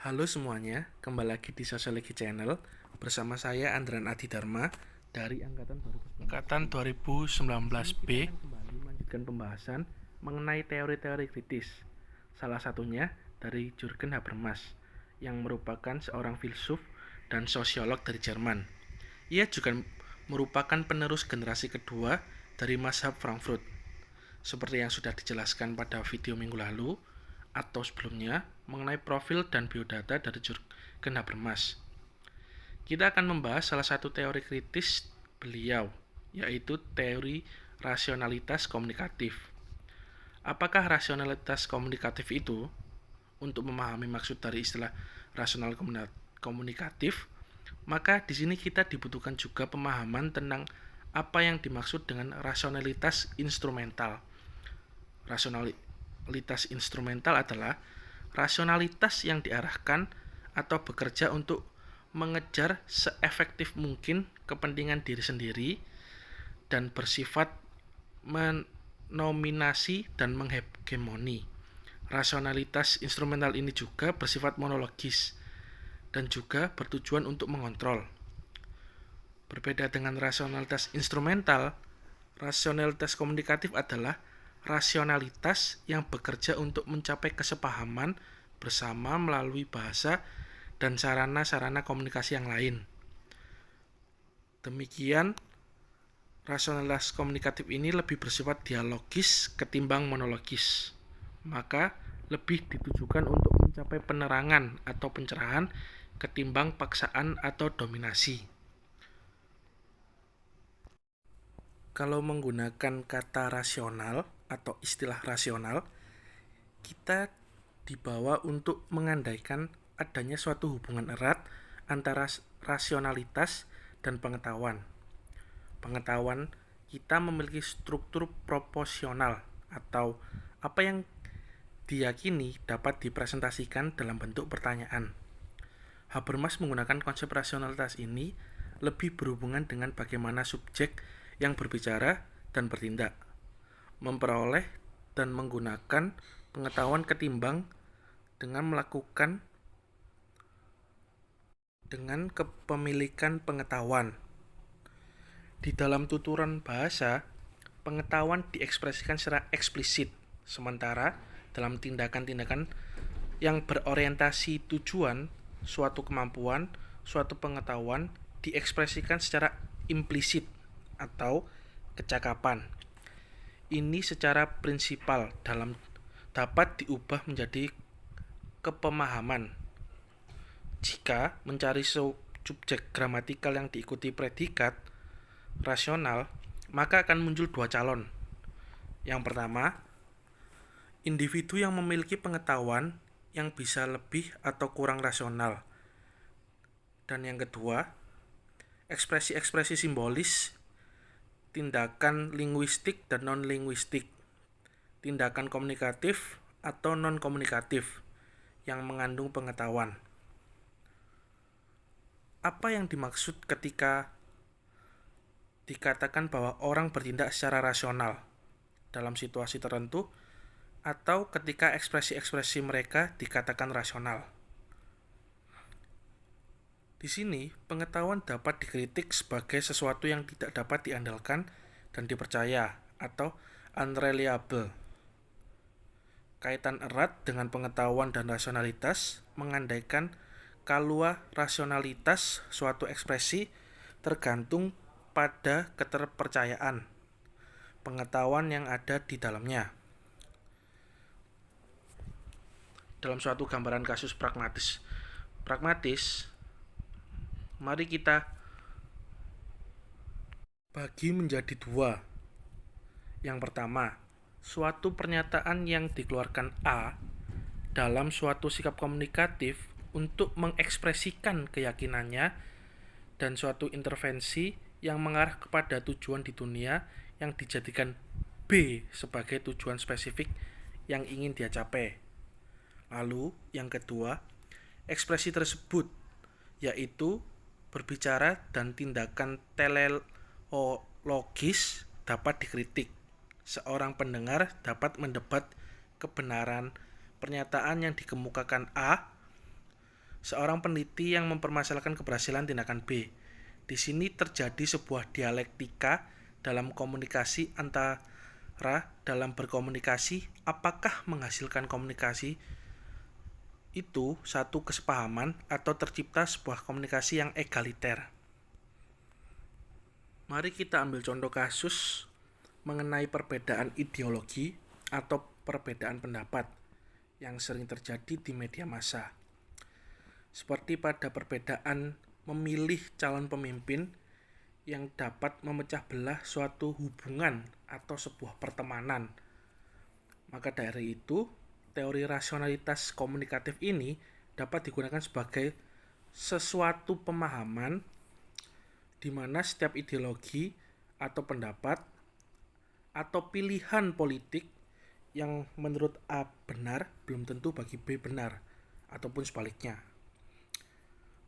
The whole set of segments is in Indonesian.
Halo semuanya, kembali lagi di Sosiologi Channel bersama saya Andran Adidharma dari Angkatan 2019B. Kita akan kembali melanjutkan pembahasan mengenai teori-teori kritis. Salah satunya dari Jürgen Habermas yang merupakan seorang filsuf dan sosiolog dari Jerman. Ia juga merupakan penerus generasi kedua dari mazhab Frankfurt. Seperti yang sudah dijelaskan pada video minggu lalu atau sebelumnya mengenai profil dan biodata dari Jürgen Habermas. Kita akan membahas salah satu teori kritis beliau, yaitu teori rasionalitas komunikatif. Apakah rasionalitas komunikatif itu? Untuk memahami maksud dari istilah rasional komunikatif, maka di sini kita dibutuhkan juga pemahaman tentang apa yang dimaksud dengan rasionalitas instrumental. Rasionalitas instrumental adalah rasionalitas yang diarahkan atau bekerja untuk mengejar seefektif mungkin kepentingan diri sendiri dan bersifat menominasi dan menghegemoni. Rasionalitas instrumental ini juga bersifat monologis dan juga bertujuan untuk mengontrol. Berbeda dengan rasionalitas instrumental, rasionalitas komunikatif adalah rasionalitas yang bekerja untuk mencapai kesepahaman bersama melalui bahasa dan sarana-sarana komunikasi yang lain. Demikian, rasionalitas komunikatif ini lebih bersifat dialogis ketimbang monologis. Maka lebih ditujukan untuk mencapai penerangan atau pencerahan ketimbang paksaan atau dominasi. Kalau menggunakan kata rasional atau istilah rasional, kita dibawa untuk mengandaikan adanya suatu hubungan erat antara rasionalitas dan pengetahuan. Pengetahuan kita memiliki struktur proporsional atau apa yang diyakini dapat dipresentasikan dalam bentuk pertanyaan. Habermas menggunakan konsep rasionalitas ini lebih berhubungan dengan bagaimana subjek yang berbicara dan bertindak memperoleh dan menggunakan pengetahuan ketimbang dengan melakukan dengan kepemilikan pengetahuan. Di dalam tuturan bahasa, pengetahuan diekspresikan secara eksplisit, sementara dalam tindakan-tindakan yang berorientasi tujuan, suatu kemampuan, suatu pengetahuan diekspresikan secara implisit atau kecakapan. Ini secara prinsipal dapat diubah menjadi kepemahaman. Jika mencari subjek gramatikal yang diikuti predikat rasional, maka akan muncul dua calon. Yang pertama, individu yang memiliki pengetahuan yang bisa lebih atau kurang rasional. Dan yang kedua, ekspresi-ekspresi simbolis, tindakan linguistik dan non-linguistik, tindakan komunikatif atau non-komunikatif yang mengandung pengetahuan. Apa yang dimaksud ketika dikatakan bahwa orang bertindak secara rasional dalam situasi tertentu atau ketika ekspresi-ekspresi mereka dikatakan rasional? Di sini, pengetahuan dapat dikritik sebagai sesuatu yang tidak dapat diandalkan dan dipercaya atau unreliable. Kaitan erat dengan pengetahuan dan rasionalitas mengandaikan kalau rasionalitas suatu ekspresi tergantung pada keterpercayaan pengetahuan yang ada di dalamnya. Dalam suatu gambaran kasus pragmatis, mari kita bagi menjadi dua. Yang pertama, suatu pernyataan yang dikeluarkan A dalam suatu sikap komunikatif untuk mengekspresikan keyakinannya dan suatu intervensi yang mengarah kepada tujuan di dunia yang dijadikan B sebagai tujuan spesifik yang ingin dia capai. Lalu, yang kedua, ekspresi tersebut yaitu berbicara dan tindakan teleologis dapat dikritik. Seorang pendengar dapat mendebat kebenaran pernyataan yang dikemukakan A seorang peneliti yang mempermasalahkan keberhasilan tindakan B. Di sini terjadi sebuah dialektika dalam komunikasi antara dalam berkomunikasi, apakah menghasilkan komunikasi itu satu kesepahaman atau tercipta sebuah komunikasi yang egaliter. Mari kita ambil contoh kasus mengenai perbedaan ideologi atau perbedaan pendapat yang sering terjadi di media massa. Seperti pada perbedaan memilih calon pemimpin yang dapat memecah belah suatu hubungan atau sebuah pertemanan. Maka dari itu, teori rasionalitas komunikatif ini dapat digunakan sebagai sesuatu pemahaman di mana setiap ideologi atau pendapat atau pilihan politik yang menurut A benar belum tentu bagi B benar, ataupun sebaliknya.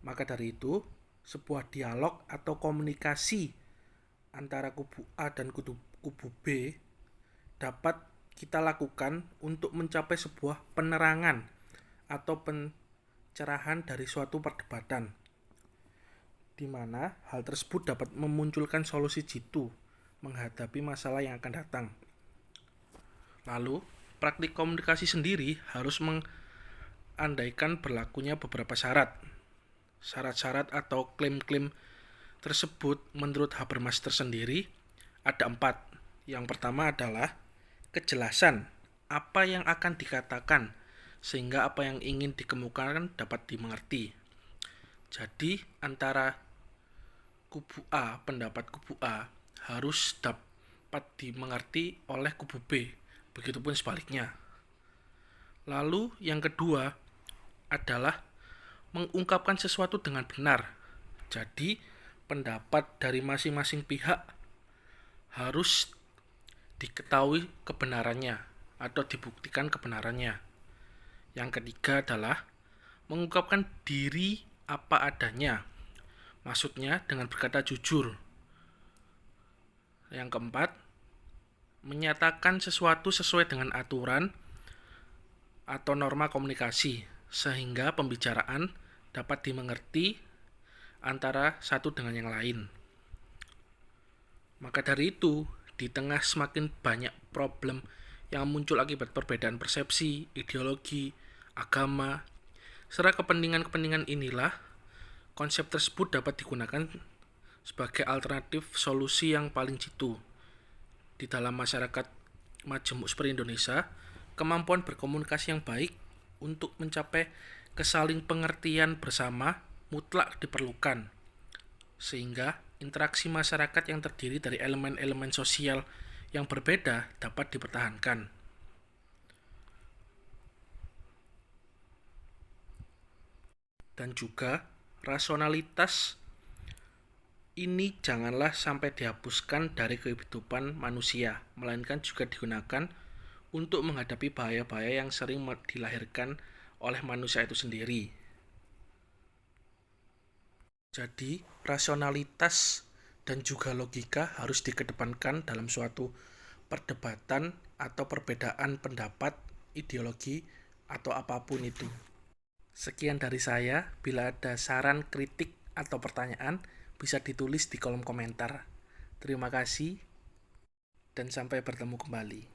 Maka dari itu, sebuah dialog atau komunikasi antara kubu A dan kubu B dapat kita lakukan untuk mencapai sebuah penerangan atau pencerahan dari suatu perdebatan, di mana hal tersebut dapat memunculkan solusi jitu menghadapi masalah yang akan datang. Lalu, praktik komunikasi sendiri harus mengandaikan berlakunya beberapa syarat. Syarat-syarat atau klaim-klaim tersebut menurut Habermas tersendiri ada 4. Yang pertama adalah kejelasan apa yang akan dikatakan sehingga apa yang ingin dikemukakan dapat dimengerti. Jadi antara kubu A, pendapat kubu A harus dapat dimengerti oleh kubu B, begitupun sebaliknya. Lalu yang kedua adalah mengungkapkan sesuatu dengan benar. Jadi pendapat dari masing-masing pihak harus diketahui kebenarannya atau dibuktikan kebenarannya. Yang ketiga adalah mengungkapkan diri apa adanya, maksudnya dengan berkata jujur. Yang keempat, menyatakan sesuatu sesuai dengan aturan atau norma komunikasi, sehingga pembicaraan dapat dimengerti antara satu dengan yang lain. Maka dari itu, di tengah semakin banyak problem yang muncul akibat perbedaan persepsi, ideologi, agama, serta kepentingan-kepentingan inilah, konsep tersebut dapat digunakan sebagai alternatif solusi yang paling jitu. Di dalam masyarakat majemuk seperti Indonesia, kemampuan berkomunikasi yang baik untuk mencapai kesaling pengertian bersama mutlak diperlukan, sehingga interaksi masyarakat yang terdiri dari elemen-elemen sosial yang berbeda dapat dipertahankan. Dan juga rasionalitas ini janganlah sampai dihapuskan dari kehidupan manusia, melainkan juga digunakan untuk menghadapi bahaya-bahaya yang sering dilahirkan oleh manusia itu sendiri. Jadi, rasionalitas dan juga logika harus dikedepankan dalam suatu perdebatan atau perbedaan pendapat, ideologi, atau apapun itu. Sekian dari saya. Bila ada saran, kritik, atau pertanyaan, bisa ditulis di kolom komentar. Terima kasih, dan sampai bertemu kembali.